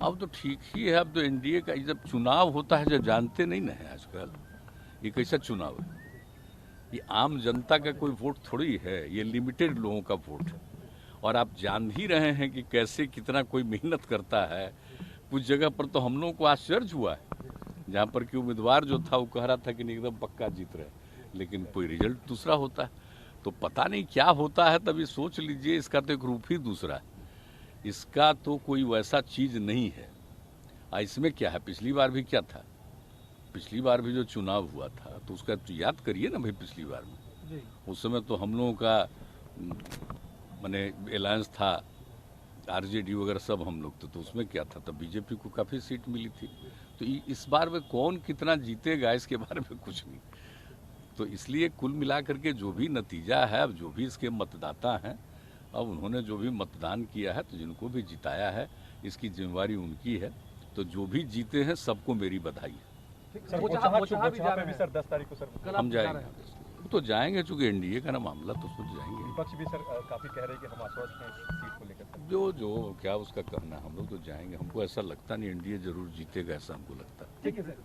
अब तो ठीक ही है। अब तो एनडीए का जब चुनाव होता है, जब जानते नहीं ना है आजकल ये कैसा चुनाव है। ये आम जनता का कोई वोट थोड़ी है, ये लिमिटेड लोगों का वोट है। और आप जान ही रहे हैं कि कैसे कितना कोई मेहनत करता है। कुछ जगह पर तो हम लोगों को आश्चर्य हुआ है, जहाँ पर कि उम्मीदवार जो था वो कह रहा था कि नहीं एकदम पक्का जीत रहे, लेकिन कोई रिजल्ट दूसरा होता है। तो पता नहीं क्या होता है। तभी सोच लीजिए, इसका तो एक रूप ही दूसरा है। इसका तो कोई वैसा चीज नहीं है। इसमें क्या है, पिछली बार भी क्या था, पिछली बार भी जो चुनाव हुआ था तो उसका तो याद करिए ना भाई। पिछली बार में उस समय तो हम लोगों का माने अलायंस था, आरजेडी वगैरह सब हम लोग थे। तो उसमें क्या था, तब बीजेपी को काफ़ी सीट मिली थी। तो इस बार में कौन कितना जीतेगा इसके बारे में कुछ नहीं। तो इसलिए कुल मिला करके जो भी नतीजा है, अब जो भी इसके मतदाता हैं, अब उन्होंने जो भी मतदान किया है, तो जिनको भी जिताया है इसकी जिम्मेवारी उनकी है। तो जो भी जीते हैं सबको मेरी बधाई है। सर 10 तारीख को सर हम जाएंगे, तो जाएंगे, चूंकि एनडीए का ना मामला, तो उसमें जाएंगे। विपक्ष भी सर काफी कह रहे हैं कि हम आश्वस्त हैं इस सीट को लेकर। जो क्या उसका करना है, हम लोग तो जाएंगे। हमको ऐसा लगता नहीं एनडीए जरूर जीतेगा, ऐसा हमको लगता है। ठीक है सर।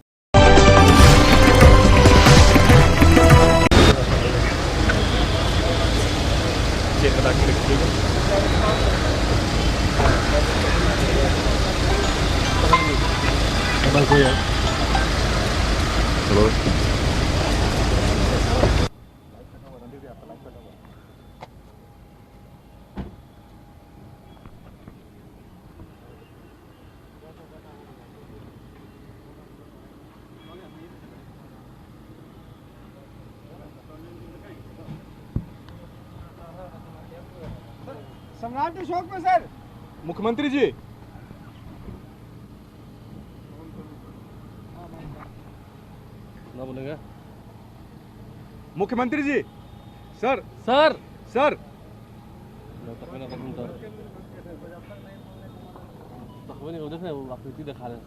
हेलो, सम्राट अशोक में सर मुख्यमंत्री जी। ना बोलेगा मुख्यमंत्री जी। सर सर सर देख वो आकृति दिखा रहे हैं।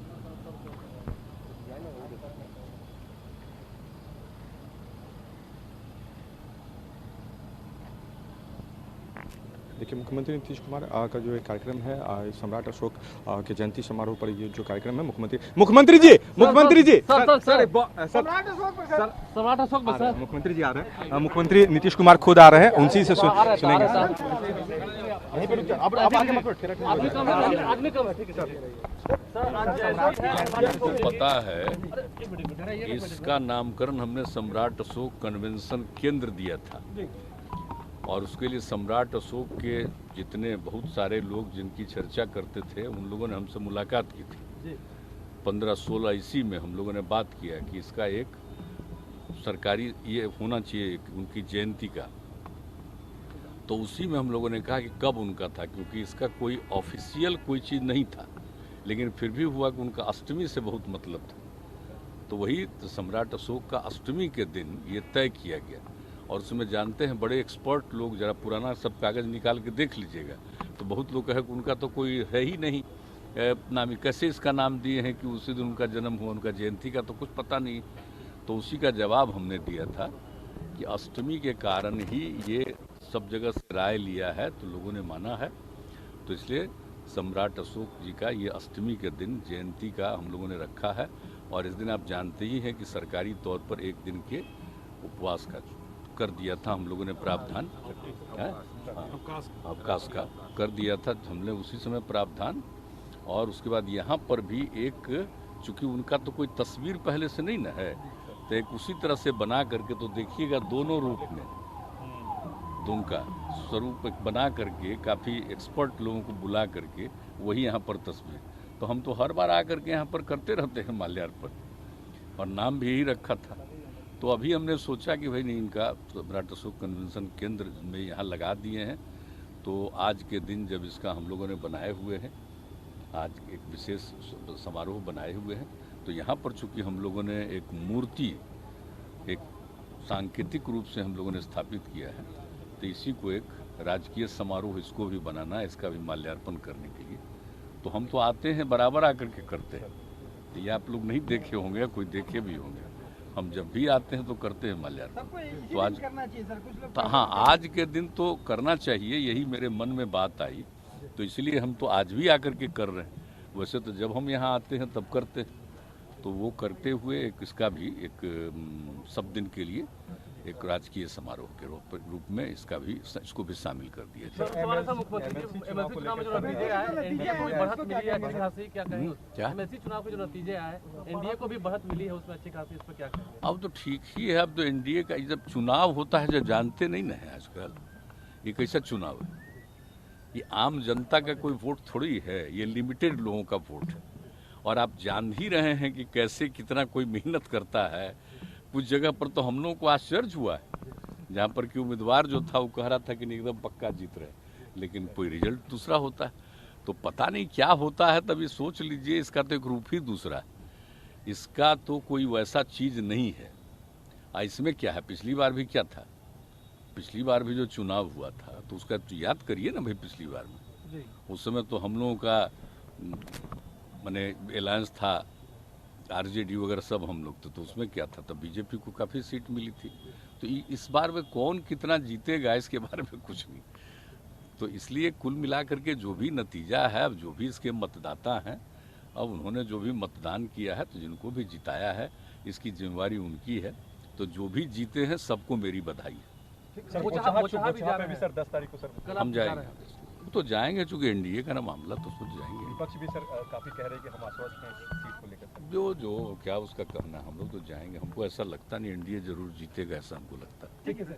देखिए, मुख्यमंत्री नीतीश कुमार का जो एक कार्यक्रम है सम्राट अशोक के जयंती समारोह पर, ये जो कार्यक्रम है मुख्यमंत्री जी सम्राट अशोक में सर मुख्यमंत्री जी आ रहे हैं। मुख्यमंत्री नीतीश कुमार खुद आ रहे हैं, उनसी से सुनेंगे। तो पता है इसका नामकरण हमने सम्राट अशोक कन्वेंशन केंद्र दिया था, और उसके लिए सम्राट अशोक के जितने बहुत सारे लोग जिनकी चर्चा करते थे, उन लोगों ने हमसे मुलाकात की थी 15-16 ईस्वी में। हम लोगों ने बात किया कि इसका एक सरकारी ये होना चाहिए उनकी जयंती का। तो उसी में हम लोगों ने कहा कि कब उनका था, क्योंकि इसका कोई ऑफिशियल कोई चीज़ नहीं था, लेकिन फिर भी हुआ कि उनका अष्टमी से बहुत मतलब था। तो वही तो सम्राट अशोक का अष्टमी के दिन ये तय किया गया। और उसमें जानते हैं बड़े एक्सपर्ट लोग, जरा पुराना सब कागज़ निकाल के देख लीजिएगा, तो बहुत लोग कहे कि उनका तो कोई है ही नहीं नाम, कैसे इसका नाम दिए हैं कि उसी दिन उनका जन्म हुआ, उनका जयंती का तो कुछ पता नहीं। तो उसी का जवाब हमने दिया था कि अष्टमी के कारण ही ये सब जगह से राय लिया है, तो लोगों ने माना है। तो इसलिए सम्राट अशोक जी का ये अष्टमी के दिन जयंती का हम लोगों ने रखा है। और इस दिन आप जानते ही हैं कि सरकारी तौर पर एक दिन के उपवास का कर दिया था हम लोगों ने प्रावधान, अवकाश का कर दिया था हमने उसी समय प्रावधान। और उसके बाद यहाँ पर भी एक, चूंकि उनका तो कोई तस्वीर पहले से नहीं ना है, तो एक उसी तरह से बना करके, तो देखिएगा दोनों रूप में, दोनों का स्वरूप बना करके काफ़ी एक्सपर्ट लोगों को बुला करके वही यहाँ पर तस्वीर। तो हम तो हर बार आकर के यहाँ पर करते रहते हैं माल्यार्पण, और नाम भी यही रखा था। तो अभी हमने सोचा कि भाई नहीं, इनका सम्राट अशोक कन्वेंशन केंद्र में यहाँ लगा दिए हैं। तो आज के दिन जब इसका हम लोगों ने बनाए हुए हैं, आज एक विशेष समारोह बनाए हुए हैं, तो यहाँ पर चूँकि हम लोगों ने एक मूर्ति, एक सांकेतिक रूप से हम लोगों ने स्थापित किया है, तो इसी को एक राजकीय समारोह इसको भी बनाना है, इसका भी माल्यार्पण करने के लिए। तो हम तो आते हैं बराबर आकर के करते हैं, तो ये आप लोग नहीं देखे होंगे या कोई देखे भी होंगे, हम जब भी आते हैं तो करते हैं माल्यार्पण। तो आज तो हाँ, आज के दिन तो करना चाहिए, यही मेरे मन में बात आई, तो इसलिए हम तो आज भी आकर के कर रहे हैं। वैसे तो जब हम यहाँ आते हैं तब करते हैं, तो वो करते हुए एक इसका भी एक सब दिन के लिए एक राजकीय समारोह के रूप में इसको भी शामिल कर दिया जाए। हमारे साथ मुख्यमंत्री एमएलसी चुनाव में जो नतीजे आए, एनडीए को भी बढ़त मिली है अच्छी खासी, क्या कहेंगे? क्या एमएलसी चुनाव के जो नतीजे आए, एनडीए को भी बढ़त मिली है उसमें अच्छी खासी, इस पर क्या कहेंगे? अब तो ठीक ही है। अब तो एनडीए का जब चुनाव होता है, जब जानते नहीं ना है आजकल ये कैसा चुनाव है। ये आम जनता का कोई वोट थोड़ी है, ये लिमिटेड लोगों का वोट है। और आप जान ही रहे हैं कि कैसे कितना कोई मेहनत करता है। कुछ जगह पर तो हम लोगों को आश्चर्य हुआ है, जहाँ पर कि उम्मीदवार जो था वो कह रहा था कि नहीं एकदम पक्का जीत रहे, लेकिन कोई रिजल्ट दूसरा होता है। तो पता नहीं क्या होता है, तभी सोच लीजिए इसका तो एक रूप ही दूसरा है। इसका तो कोई वैसा चीज़ नहीं है। इसमें क्या है, पिछली बार भी क्या था, पिछली बार भी जो चुनाव हुआ था तो उसका तो याद करिए ना भाई। पिछली बार में उस समय तो हम लोगों का माने अलायंस था, आरजेडी वगैरह सब हम लोग थे, तो उसमें क्या था, तब बीजेपी को काफ़ी सीट मिली थी। तो इस बार में कौन कितना जीतेगा इसके बारे में कुछ नहीं। तो इसलिए कुल मिलाकर के जो भी नतीजा है, अब जो भी इसके मतदाता हैं, अब उन्होंने जो भी मतदान किया है, तो जिनको भी जिताया है इसकी जिम्मेवारी उनकी है। तो जो भी जीते हैं सबको मेरी बधाई है। सर 10 तारीख को सर हम जाएंगे, तो जाएंगे, चूंकि एनडीए का ना मामला, तो उसको जाएंगे। विपक्ष भी सर काफी कह रहे हैं कि हम आश्वस्त हैं सीट को लेकर। जो क्या उसका कहना, हम लोग तो जाएंगे। हमको ऐसा लगता नहीं एनडीए जरूर जीतेगा, ऐसा हमको लगता है। ठीक है सर।